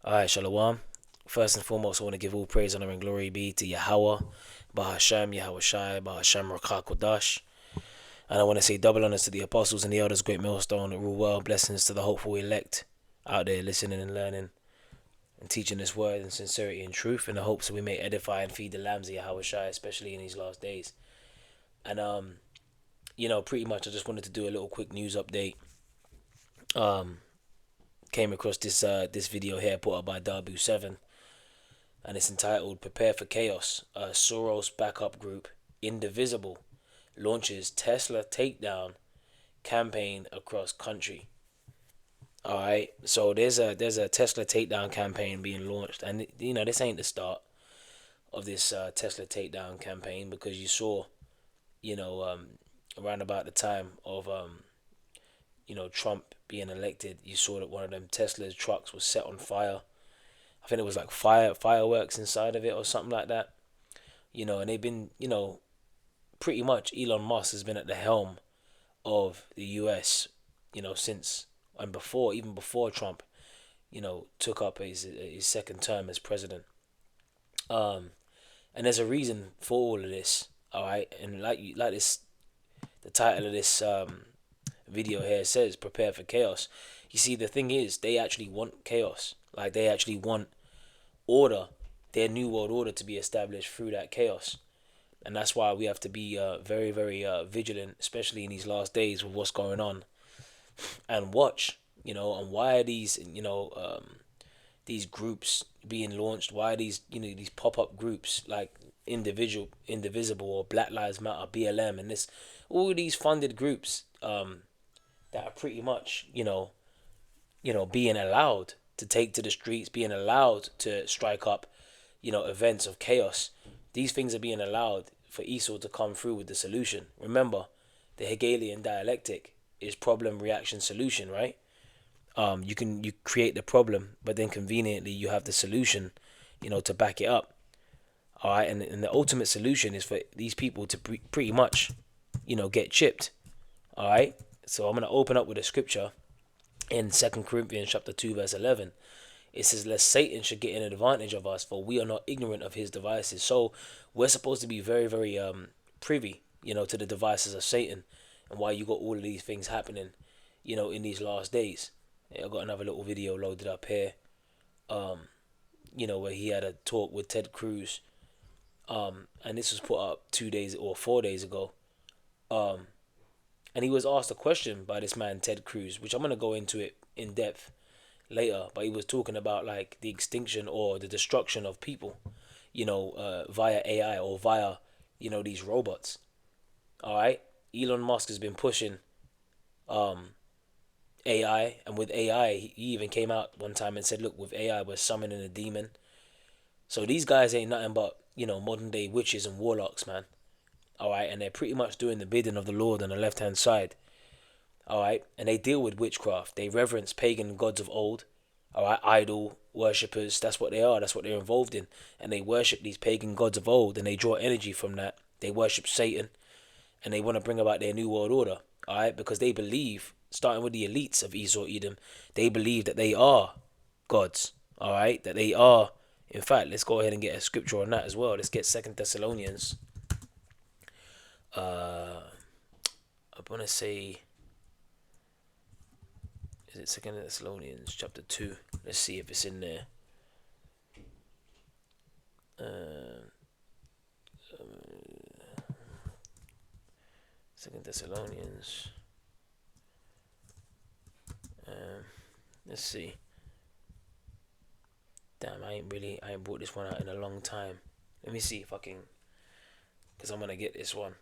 Alright, Shalom. First and foremost, I want to give all praise, honor, and glory be to Yahweh, Bahashem, Yahweh Shai, Bahashem, Rakah Kodash. And I want to say double honors to the apostles and the elders, great millstone that rule well. Blessings to the hopeful elect out there listening and learning and teaching this word in sincerity and truth in the hopes that we may edify and feed the lambs of Yahweh Shai, especially in these last days. And, pretty much I just wanted to do a little quick news update. Came across this video here put up by Darbu7, and it's entitled "Prepare for Chaos." A Soros backup group, Indivisible, launches Tesla takedown campaign across country. All right, so there's a Tesla takedown campaign being launched, and this ain't the start of this Tesla takedown campaign, because you saw, you know, around about the time of Trump being elected, you saw that one of them Tesla's trucks was set on fire. I think it was like fireworks inside of it or something like that. And they've been, pretty much Elon Musk has been at the helm of the US, since and before, even before Trump, took up his second term as president. Um, and there's a reason for all of this, all right. And like this, the title of this video here says, "Prepare for chaos." You see, the thing is, they actually want chaos. Like, they actually want order, their new world order, to be established through that chaos. And that's why we have to be very, very vigilant, especially in these last days with what's going on, and watch. And why are these groups being launched? Why are these pop up groups like Indivisible or Black Lives Matter, BLM, and all these funded groups that are pretty much being allowed to take to the streets, being allowed to strike up events of chaos. These things are being allowed for Esau to come through with the solution. Remember, the Hegelian dialectic is problem, reaction, solution, right? You create the problem, but then conveniently you have the solution, to back it up. All right, and the ultimate solution is for these people to pretty much, get chipped. All right, so I'm gonna open up with a scripture in 2 Corinthians chapter 2 verse 11. It says, "Lest Satan should get an advantage of us, for we are not ignorant of his devices." So we're supposed to be very, very privy, to the devices of Satan, and why you got all of these things happening, in these last days. Yeah, I got another little video loaded up here, where he had a talk with Ted Cruz, and this was put up 2 days or 4 days ago. And he was asked a question by this man Ted Cruz, which I'm gonna go into it in depth later. But he was talking about like the extinction or the destruction of people, via AI or via these robots. All right, Elon Musk has been pushing AI, and with AI, he even came out one time and said, "Look, with AI, we're summoning a demon." So these guys ain't nothing but modern day witches and warlocks, man. All right, and they're pretty much doing the bidding of the Lord on the left hand side. All right, and they deal with witchcraft. They reverence pagan gods of old. All right, idol worshippers. That's what they are. That's what they're involved in, and they worship these pagan gods of old, and they draw energy from that. They worship Satan, and they want to bring about their new world order. All right, because they believe, starting with the elites of Esau Edom, they believe that they are gods. All right, that they are. In fact, let's go ahead and get a scripture on that as well. Let's get Second Thessalonians. I want to say, is it Second Thessalonians chapter 2? Let's see if it's in there. Second Thessalonians. Let's see. Damn, I ain't brought this one out in a long time. Let me see if I can, because I'm gonna get this one.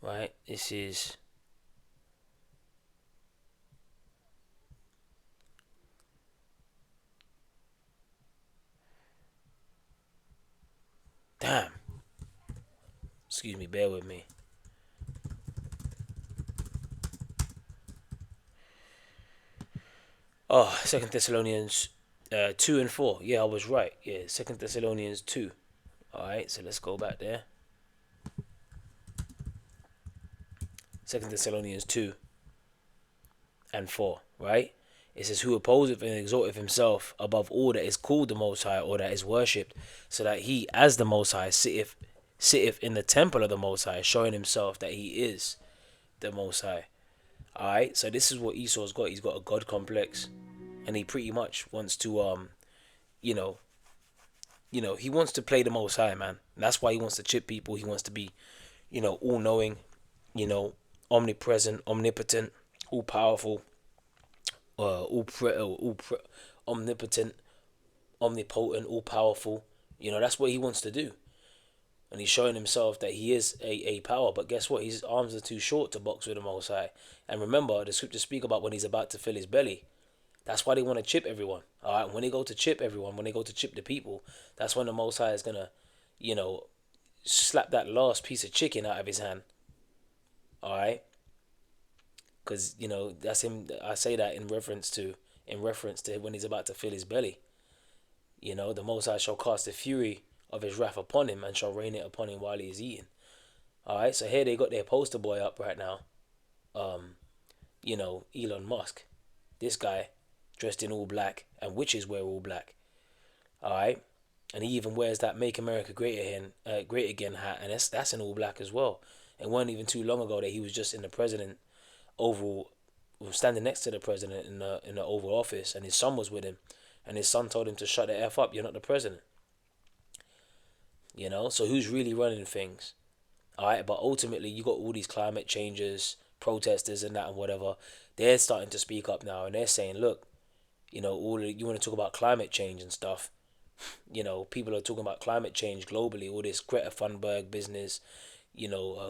Right, this is. Damn. Excuse me, bear with me. Oh, Second Thessalonians 2 and 4. Yeah, I was right. Yeah, Second Thessalonians 2. All right, so let's go back there. Second Thessalonians 2 and 4, right? It says, who opposeth and exalteth himself above all that is called the Most High, or that is worshipped, so that he, as the Most High, sitteth in the temple of the Most High, showing himself that he is the Most High. Alright, so this is what Esau's got. He's got a God complex, and he pretty much wants to, you know, he wants to play the Most High, man. That's why he wants to chip people. He wants to be, all knowing, omnipresent, omnipotent, all powerful, omnipotent, omnipotent, all powerful. That's what he wants to do. And he's showing himself that he is a power. But guess what? His arms are too short to box with the Most High. And remember, the scriptures speak about when he's about to fill his belly. That's why they want to chip everyone. All right. When they go to chip everyone, when they go to chip the people, that's when the Most High is gonna, slap that last piece of chicken out of his hand. All right. Because that's him. I say that in reference to when he's about to fill his belly. The Most High shall cast the fury of his wrath upon him, and shall rain it upon him while he is eating. All right. So here they got their poster boy up right now. Elon Musk. This guy, dressed in all black, and witches wear all black. All right, and he even wears that "Make America Great Again" hat, and that's in all black as well. It wasn't even too long ago that he was just in the president oval, standing next to the president in the Oval Office, and his son was with him, and his son told him to shut the F up. You're not the president. So who's really running things? All right, but ultimately you got all these climate changers, protesters, and that and whatever. They're starting to speak up now, and they're saying, look, you want to talk about climate change and stuff. People are talking about climate change globally, all this Greta Thunberg business,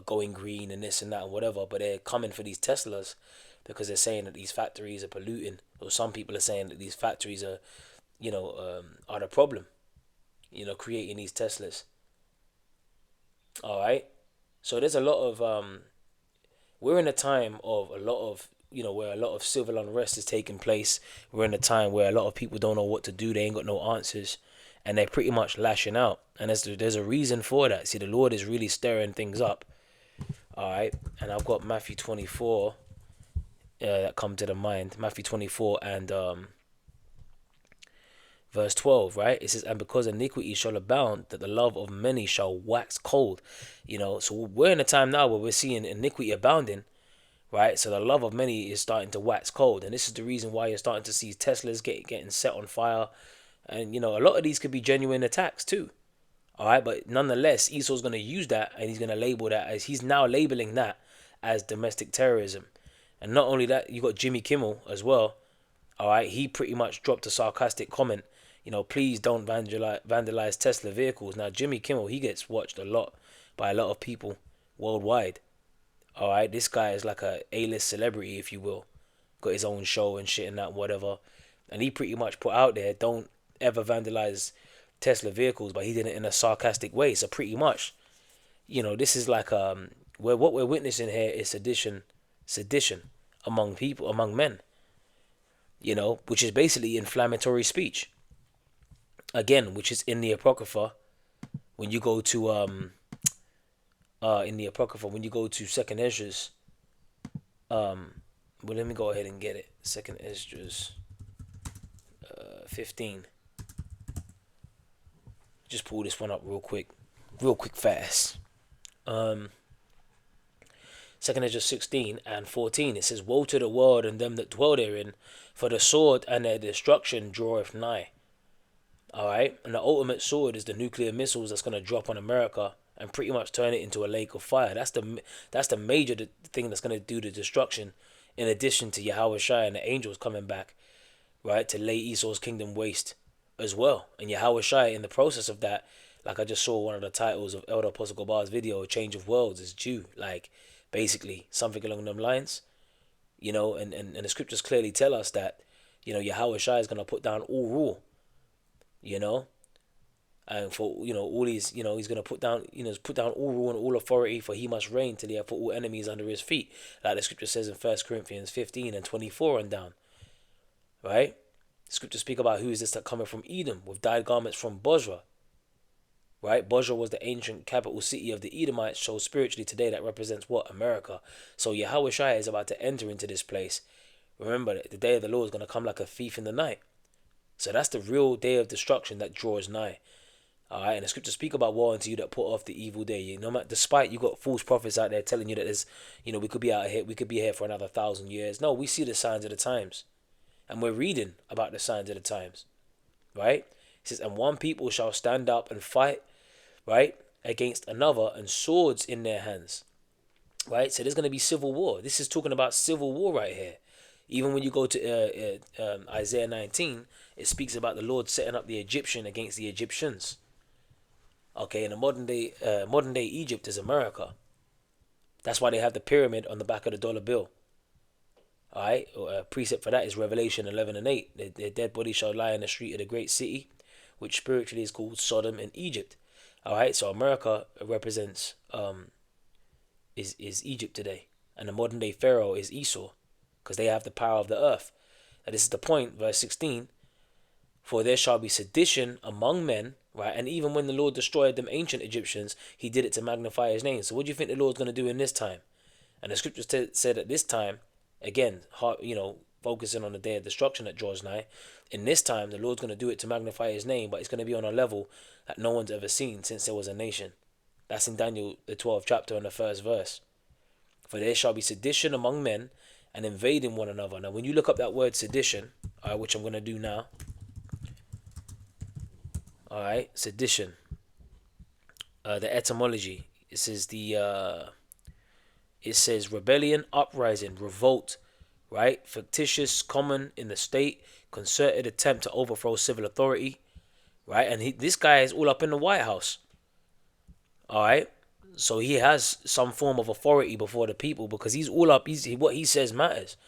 going green and this and that and whatever. But they're coming for these Teslas because they're saying that these factories are polluting, or some people are saying that these factories are, are the problem. Creating these Teslas. All right. So there's a lot of we're in a time of a lot of where a lot of civil unrest is taking place. We're in a time where a lot of people don't know what to do. They ain't got no answers, and they're pretty much lashing out. And there's a reason for that. See, the Lord is really stirring things up. All right, and I've got Matthew 24 that come to the mind. Matthew 24 and verse 12, right? It says, and because iniquity shall abound, that the love of many shall wax cold. So we're in a time now where we're seeing iniquity abounding, right? So the love of many is starting to wax cold. And this is the reason why you're starting to see Teslas getting set on fire. And, a lot of these could be genuine attacks too. All right. But nonetheless, Esau's going to use that, and he's going to label that as, he's now labeling that as domestic terrorism. And not only that, you got Jimmy Kimmel as well. All right. He pretty much dropped a sarcastic comment. Please don't vandalize Tesla vehicles. Now, Jimmy Kimmel, he gets watched a lot by a lot of people worldwide. All right, this guy is like a A-list celebrity, if you will. Got his own show and shit and that, whatever. And he pretty much put out there, don't ever vandalize Tesla vehicles, but he did it in a sarcastic way. So pretty much, this is like where what we're witnessing here is sedition among people, among men. Which is basically inflammatory speech. Again, which is in the Apocrypha. When you go to in the Apocrypha, when you go to Second Esdras, well, let me go ahead and get it. Second Esdras 15. Just pull this one up real quick fast. Second Esdras 16 and 14. It says, woe to the world and them that dwell therein, for the sword and their destruction draweth nigh. All right, and the ultimate sword is the nuclear missiles that's gonna drop on America and pretty much turn it into a lake of fire. That's the major thing that's gonna do the destruction. In addition to Yahweh Shai and the angels coming back, right, to lay Esau's kingdom waste as well. And Yahweh Shai, in the process of that, like I just saw one of the titles of Elder Apostle Gobar's video, "Change of Worlds," is due. Like basically something along them lines, and the scriptures clearly tell us that, Yahweh Shai is gonna put down all rule. And for all these, he's gonna put down all rule and all authority, for he must reign till he have put all enemies under his feet, like the scripture says in 1 Corinthians 15 and 24 and down. Right? The scriptures speak about who is this that cometh from Edom with dyed garments from Bozrah. right? Bozrah was the ancient capital city of the Edomites, so spiritually today that represents what? America. So Yahweh Shai is about to enter into this place. Remember that the day of the Lord is going to come like a thief in the night. So that's the real day of destruction that draws nigh. Alright, and the scriptures speak about woe unto you that put off the evil day. You know, despite you got false prophets out there telling you that there's, we could be out here, we could be here for another 1,000 years. No, we see the signs of the times, and we're reading about the signs of the times, right? It says, and one people shall stand up and fight, right, against another, and swords in their hands, right? So there's going to be civil war. This is talking about civil war right here. Even when you go to Isaiah 19, it speaks about the Lord setting up the Egyptian against the Egyptians. Okay, in the modern day Egypt is America. That's why they have the pyramid on the back of the dollar bill. All right, a precept for that is Revelation 11:8. Their dead bodies shall lie in the street of the great city, which spiritually is called Sodom and Egypt. All right, so America represents is Egypt today, and the modern day Pharaoh is Esau, because they have the power of the earth. And this is the point, verse 16. For there shall be sedition among men, right? And even when the Lord destroyed them ancient Egyptians, he did it to magnify his name. So what do you think the Lord's going to do in this time? And the scriptures said at this time, again, focusing on the day of destruction that draws nigh, in this time the Lord's going to do it to magnify his name, but it's going to be on a level that no one's ever seen since there was a nation. That's in Daniel, the 12th chapter and the first verse. For there shall be sedition among men and invading one another. Now, when you look up that word sedition, which I'm going to do now, all right, sedition. The etymology. It says rebellion, uprising, revolt, right? Fictitious, common in the state, concerted attempt to overthrow civil authority, right? And this guy is all up in the White House. All right, so he has some form of authority before the people because he's all up. What he says matters,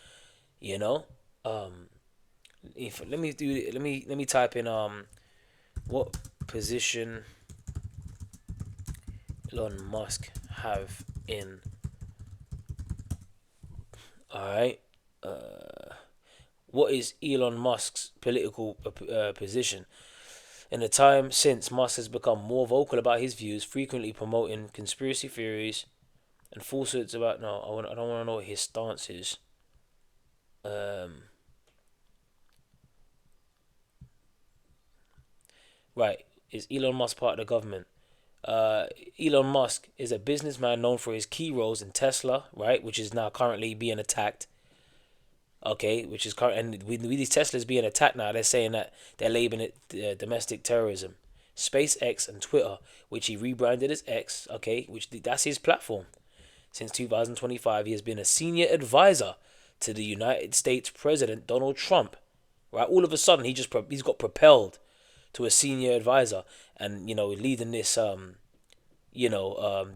you know. Let me type in what position Elon Musk have in, alright, what is Elon Musk's political position? In the time since, Musk has become more vocal about his views, frequently promoting conspiracy theories and falsehoods about, I don't want to know what his stance is. Right, is Elon Musk part of the government? Elon Musk is a businessman known for his key roles in Tesla, right, which is now currently being attacked. Okay, which is current, and with these Teslas being attacked now, they're saying that they're labeling it domestic terrorism. SpaceX and Twitter, which he rebranded as X, okay, which that's his platform. Since 2025, he has been a senior advisor to the United States President Donald Trump. Right, all of a sudden he's got propelled to a senior advisor, and leading this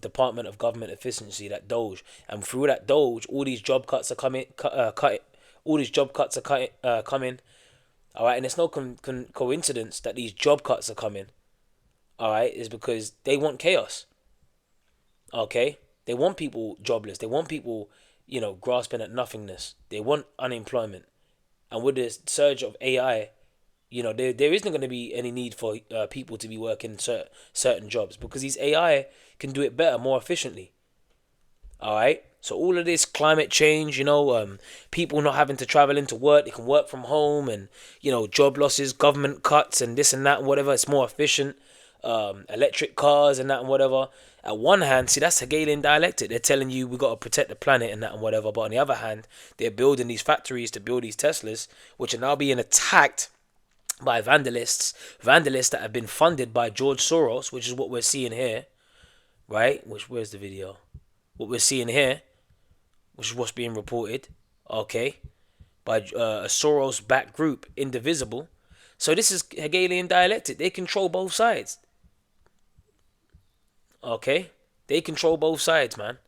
Department of Government Efficiency, that Doge, and through that Doge, all these job cuts are coming, all these job cuts are coming. All right, and it's no coincidence that these job cuts are coming. All right, is because they want chaos. Okay, they want people jobless. They want people, grasping at nothingness. They want unemployment, and with this surge of AI, there isn't going to be any need for people to be working certain jobs because these AI can do it better, more efficiently. All right. So all of this climate change, people not having to travel into work, they can work from home, and job losses, government cuts, and this and that and whatever. It's more efficient. Electric cars and that and whatever. At one hand, see, that's Hegelian dialectic. They're telling you we got to protect the planet and that and whatever. But on the other hand, they're building these factories to build these Teslas, which are now being attacked by vandalists that have been funded by George Soros, which is what we're seeing here, right? Where's the video? What we're seeing here, which is what's being reported, okay, by a Soros-backed group, Indivisible. So this is Hegelian dialectic. They control both sides. Okay, they control both sides, man.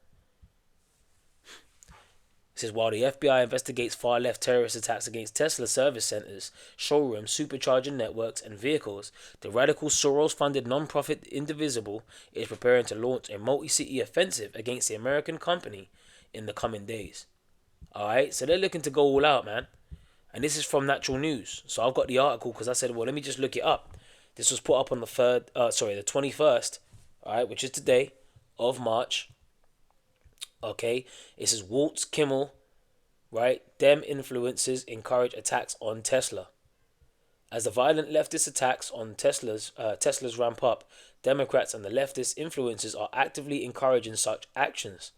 It says, while the FBI investigates far-left terrorist attacks against Tesla service centers, showrooms, supercharging networks, and vehicles, the radical Soros-funded non-profit Indivisible is preparing to launch a multi-city offensive against the American company in the coming days. Alright, so they're looking to go all out, man. And this is from Natural News. So I've got the article because I said, well, let me just look it up. This was put up on the 21st, all right, which is today of March. Okay, it says Waltz Kimmel, right? Dem influences encourage attacks on Tesla. As the violent leftist attacks on Tesla's ramp up, Democrats and the leftist influences are actively encouraging such actions.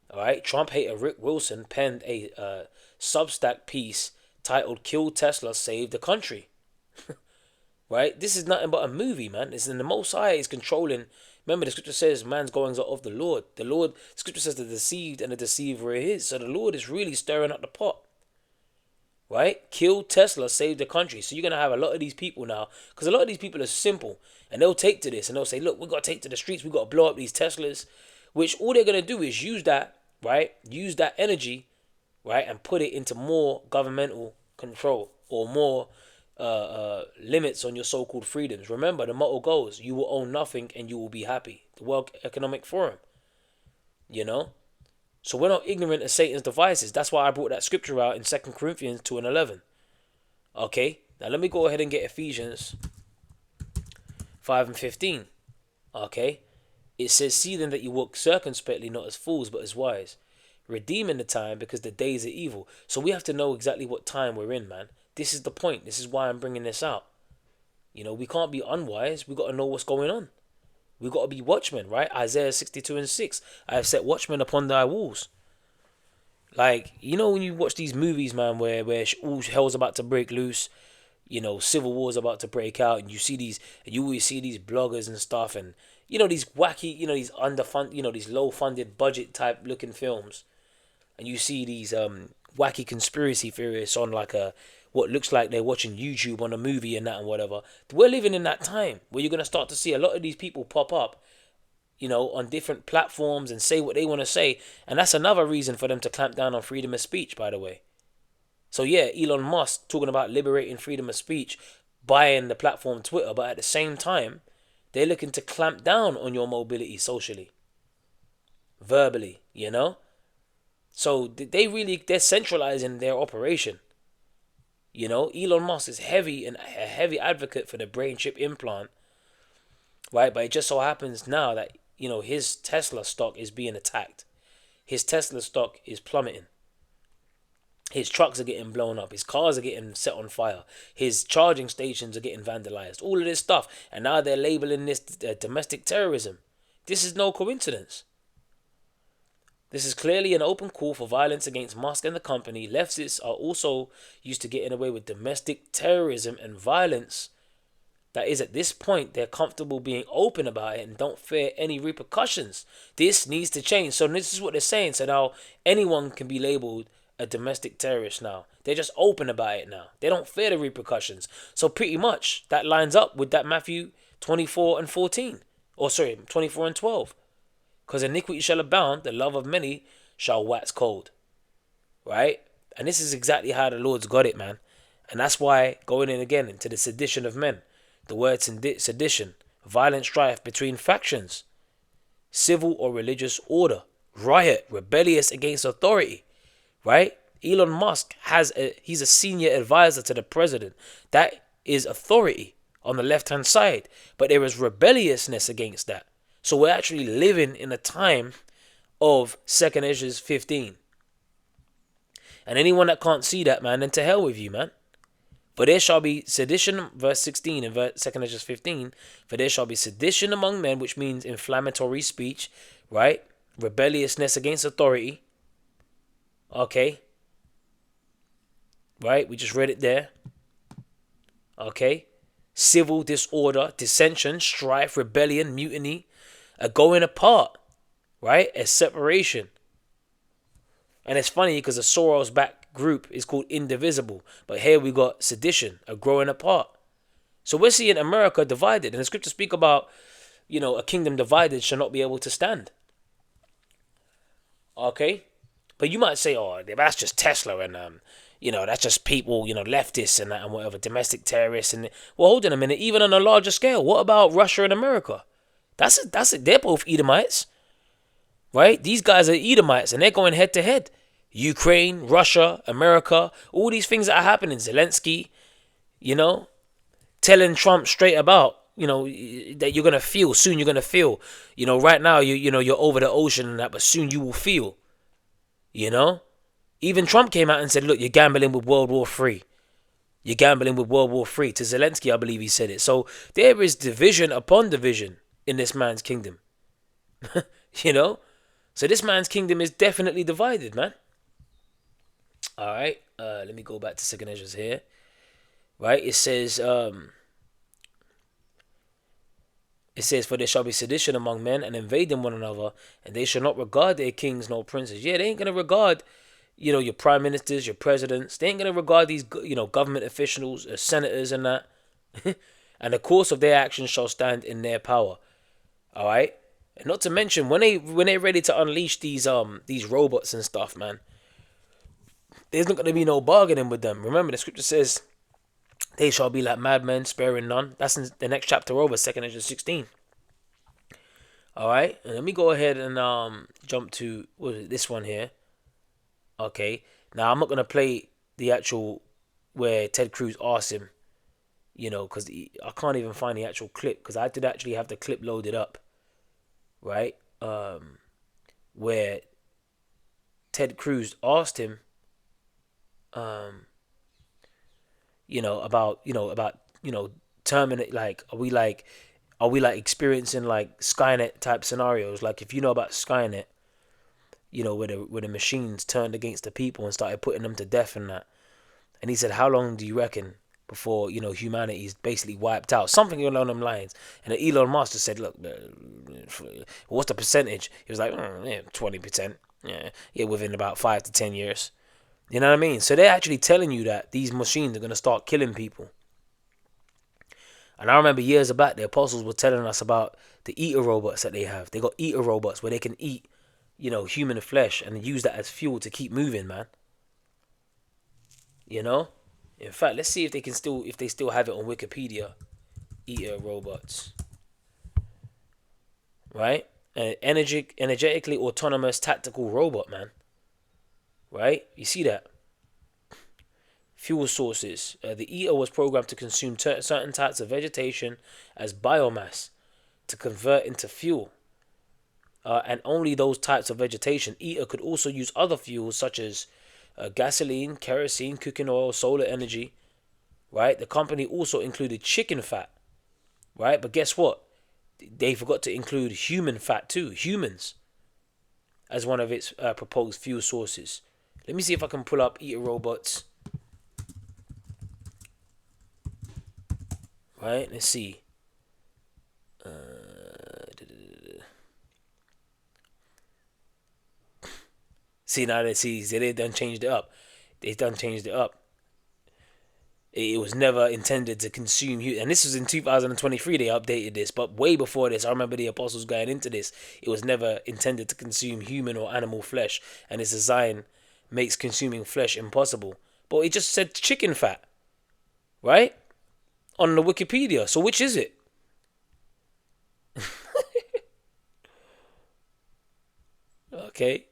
All right, Trump hater Rick Wilson penned a Substack piece titled "Kill Tesla, Save the Country." Right, this is nothing but a movie, man. It's in the Most High is controlling. Remember, the scripture says, "Man's goings are of the Lord." The Lord, scripture says, "The deceived and the deceiver is." So the Lord is really stirring up the pot. Right? Kill Tesla, save the country. So you're going to have a lot of these people now, because a lot of these people are simple, and they'll take to this, and they'll say, look, we got to take to the streets, we got to blow up these Teslas, which all they're going to do is use that, right? Use that energy, right? And put it into more governmental control or more limits on your so-called freedoms. Remember, the motto goes, you will own nothing and you will be happy. The World Economic Forum, you know? So we're not ignorant of Satan's devices. That's why I brought that scripture out in 2 Corinthians 2 and 11. Okay, now let me go ahead and get Ephesians 5 and 15. Okay, it says, see then that you walk circumspectly, not as fools, but as wise, redeeming the time because the days are evil. So we have to know exactly what time we're in, man. This is the point. This is why I'm bringing this out. You know, we can't be unwise. We got to know what's going on. We got to be watchmen, right? Isaiah 62 and 6. I have set watchmen upon thy walls. Like, you know, when you watch these movies, man, where all hell's about to break loose, you know, civil war's about to break out, and you always see these bloggers and stuff, and, you know, these wacky, you know, these these low-funded budget type looking films, and you see these wacky conspiracy theorists on like what looks like they're watching YouTube on a movie and that and whatever. We're living in that time where you're going to start to see a lot of these people pop up, you know, on different platforms and say what they want to say. And that's another reason for them to clamp down on freedom of speech, by the way. So yeah, Elon Musk talking about liberating freedom of speech, buying the platform Twitter, but at the same time, they're looking to clamp down on your mobility socially, verbally, you know? So they're centralizing their operation. You know, Elon Musk is a heavy advocate for the brain chip implant, right? But it just so happens now that, you know, his Tesla stock is being attacked. His Tesla stock is plummeting. His trucks are getting blown up. His cars are getting set on fire. His charging stations are getting vandalized. All of this stuff. And now they're labeling this domestic terrorism. This is no coincidence. This is clearly an open call for violence against Musk and the company. Leftists are also used to getting away with domestic terrorism and violence. That is, at this point, they're comfortable being open about it and don't fear any repercussions. This needs to change. So this is what they're saying. So now anyone can be labeled a domestic terrorist now. They're just open about it now. They don't fear the repercussions. So pretty much that lines up with that Matthew 24 and 14. Or sorry, 24 and 12. Because iniquity shall abound, the love of many shall wax cold. Right? And this is exactly how the Lord's got it, man. And that's why, going in again into the sedition of men, the word sedition, violent strife between factions, civil or religious order, riot, rebellious against authority. Right? Elon Musk he's a senior advisor to the president. That is authority on the left-hand side. But there is rebelliousness against that. So we're actually living in a time of 2 Ezra 15. And anyone that can't see that, man, then to hell with you, man. For there shall be sedition, verse 16 in 2 Ezra 15. For there shall be sedition among men, which means inflammatory speech, right? Rebelliousness against authority. Okay. Right? We just read it there. Okay. Civil disorder, dissension, strife, rebellion, mutiny. A going apart, right? A separation. And it's funny because the Soros-backed group is called Indivisible. But here we got sedition, a growing apart. So we're seeing America divided. And the scriptures speak about, you know, a kingdom divided shall not be able to stand. Okay? But you might say, oh, that's just Tesla and, you know, that's just people, you know, leftists and that and whatever, domestic terrorists. And well, hold on a minute, even on a larger scale, what about Russia and America? That's it. They're both Edomites, right? These guys are Edomites, and they're going head to head. Ukraine, Russia, America, all these things that are happening. Zelensky, you know, telling Trump straight about, that you're gonna feel soon. You're gonna feel, right now you're over the ocean and that, but soon you will feel. You know, even Trump came out and said, "Look, you're gambling with World War Three. You're gambling with World War Three." To Zelensky, I believe he said it. So there is division upon division in this man's kingdom. you know, so this man's kingdom is definitely divided, man. All right, let me go back to Second Ezra's here. Right, it says, "For there shall be sedition among men, and invading one another, and they shall not regard their kings nor princes." Yeah, they ain't gonna regard, your prime ministers, your presidents. They ain't gonna regard these, government officials, senators, and that. And the course of their actions shall stand in their power. All right, and not to mention when they're ready to unleash these robots and stuff, man. There's not gonna be no bargaining with them. Remember, the scripture says, "They shall be like madmen, sparing none." That's in the next chapter over, 2 Ezra 16. All right, and let me go ahead and jump to this one here. Okay, now I'm not gonna play the actual where Ted Cruz asked him, because I can't even find the actual clip because I did actually have the clip loaded up, right? Where Ted Cruz asked him, about terminate, like, are we like experiencing like Skynet type scenarios? Like, if you know about Skynet, where the machines turned against the people and started putting them to death and that. And he said, how long do you reckon before humanity is basically wiped out? Something along them lines. And Elon Musk just said, look, what's the percentage? He was like, 20%. Yeah, within about 5 to 10 years. You know what I mean? So they're actually telling you that these machines are going to start killing people. And I remember years back, the apostles were telling us about the eater robots that they have. They got eater robots where they can eat, human flesh and use that as fuel to keep moving, man. In fact, let's see if they still have it on Wikipedia. Eater robots, right? An energetically autonomous tactical robot, man. Right? You see that? Fuel sources. The eater was programmed to consume certain types of vegetation as biomass to convert into fuel. And only those types of vegetation. Eater could also use other fuels such as gasoline, kerosene, cooking oil, solar energy. Right? The company also included chicken fat. Right? But guess what? They forgot to include human fat too. Humans. As one of its proposed fuel sources. Let me see if I can pull up eater robots. Right? Let's see. See, now they done changed it up. They done changed it up. It was never intended to consume human. And this was in 2023 they updated this. But way before this, I remember the apostles going into this. It was never intended to consume human or animal flesh. And its design makes consuming flesh impossible. But it just said chicken fat. Right? On the Wikipedia. So which is it? Okay.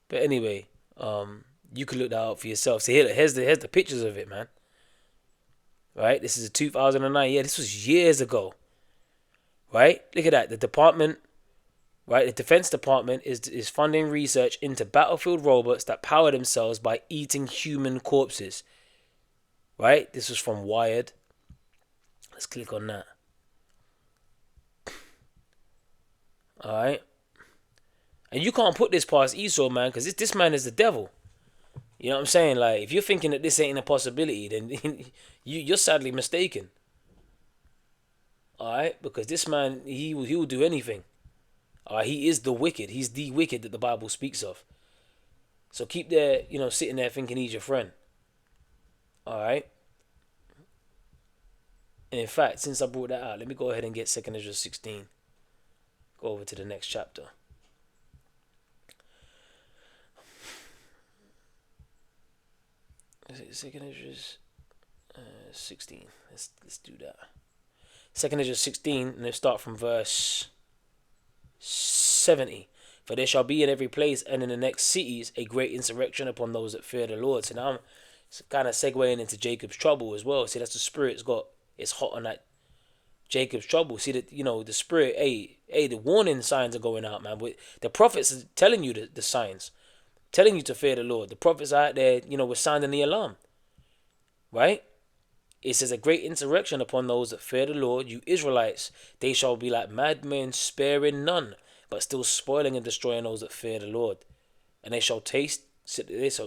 But anyway, you can look that up for yourself. So here's the pictures of it, man. Right? This is a 2009. Yeah, this was years ago. Right? Look at that. The department, right? The Defense Department is funding research into battlefield robots that power themselves by eating human corpses. Right? This was from Wired. Let's click on that. All right. And you can't put this past Esau, man, because this man is the devil. You know what I'm saying? Like, if you're thinking that this ain't a possibility, then you're sadly mistaken. All right, because this man, he will do anything. All right, he is the wicked. He's the wicked that the Bible speaks of. So keep there, sitting there thinking he's your friend. All right. And in fact, since I brought that out, let me go ahead and get 2 Ezra 16. Go over to the next chapter. Second Ezra 16. Let's do that. 2 Ezra 16, and let's start from verse 70. For there shall be in every place and in the next cities a great insurrection upon those that fear the Lord. So now I'm kind of segueing into Jacob's trouble as well. See, that's the spirit's got, it's hot on that Jacob's trouble. See that, the spirit, the warning signs are going out, man. But the prophets are telling you the signs, telling you to fear the Lord. The prophets are out there, we're sounding the alarm, right? It says a great insurrection upon those that fear the Lord, you Israelites. They shall be like madmen, sparing none, but still spoiling and destroying those that fear the Lord. And they shall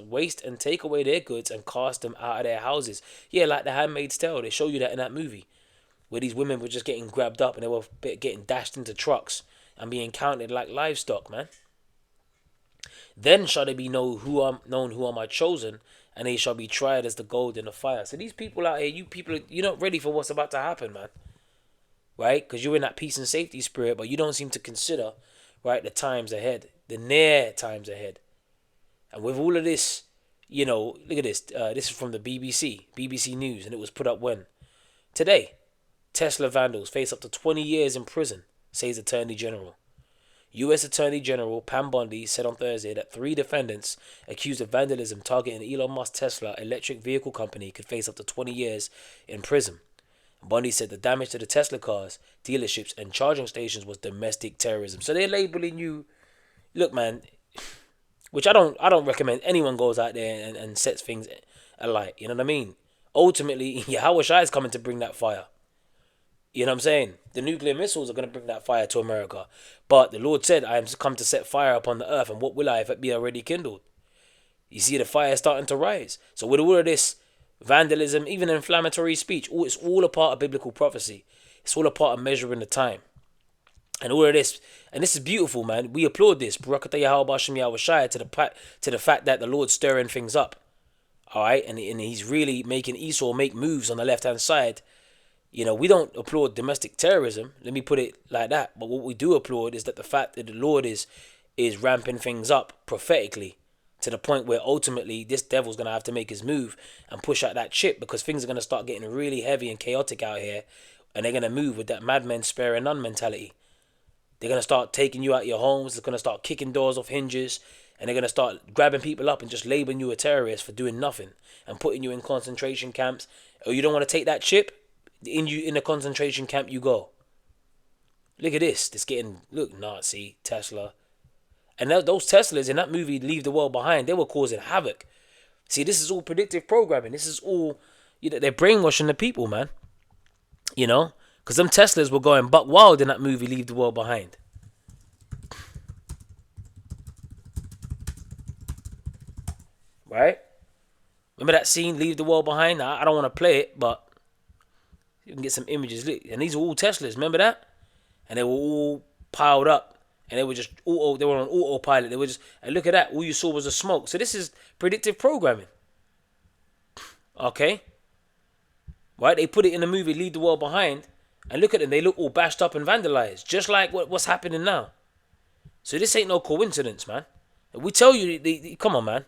waste and take away their goods and cast them out of their houses. Yeah, like the Handmaid's Tale. They show you that in that movie, where these women were just getting grabbed up and they were getting dashed into trucks and being counted like livestock, man. Then shall they be known who are my chosen, and they shall be tried as the gold in the fire. So these people out here, you're not ready for what's about to happen, man. Right? Because you're in that peace and safety spirit, but you don't seem to consider, right, the times ahead, the near times ahead. And with all of this, look at this. This is from the BBC News, and it was put up when? Today. Tesla vandals face up to 20 years in prison, says Attorney General. U.S. Attorney General Pam Bondi said on Thursday that 3 defendants accused of vandalism targeting Elon Musk Tesla electric vehicle company could face up to 20 years in prison. Bondi said the damage to the Tesla cars, dealerships, and charging stations was domestic terrorism. So they're labeling you. Look, man, which I don't recommend anyone goes out there and sets things alight. You know what I mean? Ultimately, Yahweh Shai is coming to bring that fire. You know what I'm saying? The nuclear missiles are going to bring that fire to America. But the Lord said, I am come to set fire upon the earth, and what will I if it be already kindled? You see the fire starting to rise. So with all of this vandalism, even inflammatory speech, it's all a part of biblical prophecy. It's all a part of measuring the time. And all of this, and this is beautiful, man. We applaud this. Barakatah Yahweh Bashem Yahweh Shai to the fact that the Lord's stirring things up. Alright? And he's really making Esau make moves on the left-hand side. We don't applaud domestic terrorism. Let me put it like that. But what we do applaud is that the fact that the Lord is ramping things up prophetically to the point where ultimately this devil's going to have to make his move and push out that chip, because things are going to start getting really heavy and chaotic out here, and they're going to move with that madmen sparing none mentality. They're going to start taking you out your homes. They're going to start kicking doors off hinges, and they're going to start grabbing people up and just labeling you a terrorist for doing nothing and putting you in concentration camps. Oh, you don't want to take that chip? In the concentration camp you go. Look at this. This getting, look, Nazi, Tesla. And those Teslas in that movie, Leave the World Behind, they were causing havoc. See, this is all predictive programming. This is all, they're brainwashing the people, man. Because them Teslas were going buck wild in that movie, Leave the World Behind. Right? Remember that scene, Leave the World Behind? I don't want to play it, but you can get some images. Look, and these are all Teslas. Remember that? And they were all piled up, and they were just they were on autopilot. They were just, and look at that. All you saw was the smoke. So this is predictive programming. Okay, right? They put it in the movie Leave the World Behind, and look at them. They look all bashed up and vandalized, just like what's happening now. So this ain't no coincidence, man. We tell you, come on, man.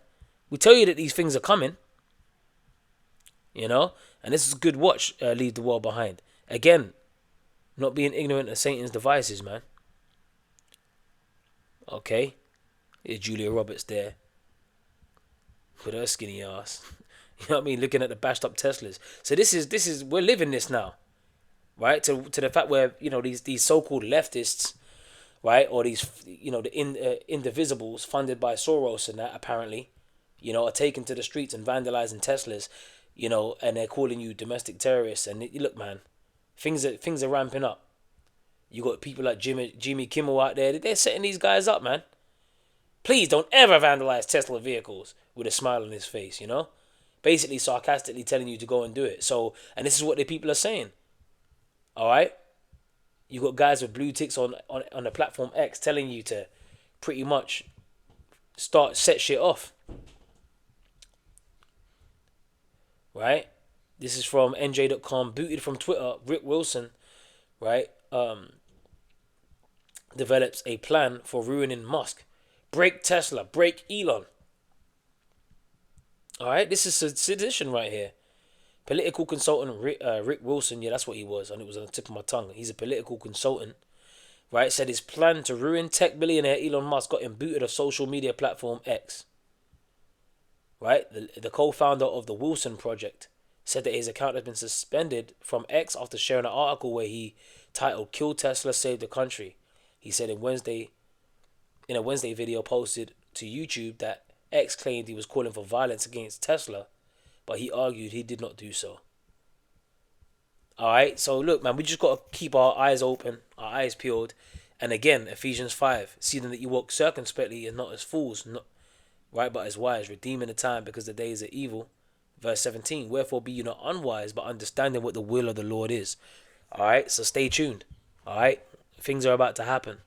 We tell you that these things are coming. And this is a good watch, Leave the World Behind. Again, not being ignorant of Satan's devices, man. Okay. Here's Julia Roberts there. With her skinny ass. You know what I mean? Looking at the bashed up Teslas. So this is we're living this now. Right? To the fact where, these so-called leftists, right? Or these, the indivisibles funded by Soros and that, apparently, are taken to the streets and vandalizing Teslas. And they're calling you domestic terrorists. And look, man, things are ramping up. You got people like Jimmy Kimmel out there. They're setting these guys up, man. Please don't ever vandalize Tesla vehicles, with a smile on his face, Basically sarcastically telling you to go and do it. So, and this is what the people are saying. All right? You got guys with blue ticks on the platform X telling you to pretty much set shit off. Right? This is from NJ.com, booted from Twitter. Rick Wilson, right, develops a plan for ruining Musk. Break Tesla, break Elon. Alright, this is sedition right here. Political consultant Rick Wilson, yeah, that's what he was, and it was on the tip of my tongue. He's a political consultant, right, said his plan to ruin tech billionaire Elon Musk got him booted of social media platform X. Right, the co-founder of the Wilson Project said that his account has been suspended from X after sharing an article where he titled "Kill Tesla, Save the Country." He said in a Wednesday video posted to YouTube that X claimed he was calling for violence against Tesla, but he argued he did not do so. Alright, so look, man, we just got to keep our eyes open, our eyes peeled. And again, Ephesians 5, seeing that you walk circumspectly and not as fools, right, but as wise, redeeming the time because the days are evil. Verse 17, wherefore be you not unwise, but understanding what the will of the Lord is. Alright, so stay tuned. Alright, things are about to happen.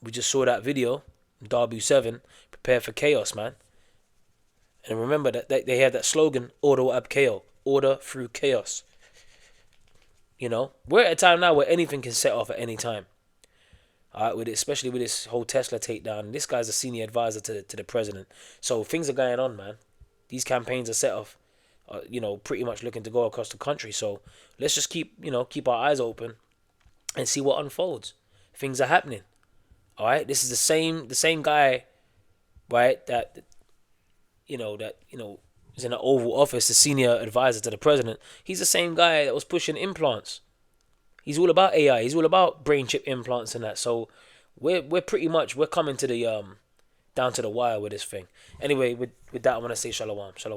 We just saw that video, Darbu 7, prepare for chaos, man. And remember that they have that slogan, order ab chaos, order through chaos. You know, we're at a time now where anything can set off at any time. Especially with this whole Tesla takedown. This guy's a senior advisor to the president. So things are going on, man. These campaigns are set off, pretty much looking to go across the country. So let's just keep our eyes open and see what unfolds. Things are happening. All right, this is the same guy, right? That is in the Oval Office, the senior advisor to the president. He's the same guy that was pushing implants. He's all about AI. He's all about brain chip implants and that. So we're coming to the down to the wire with this thing. Anyway, with that, I want to say shalom. Shalom.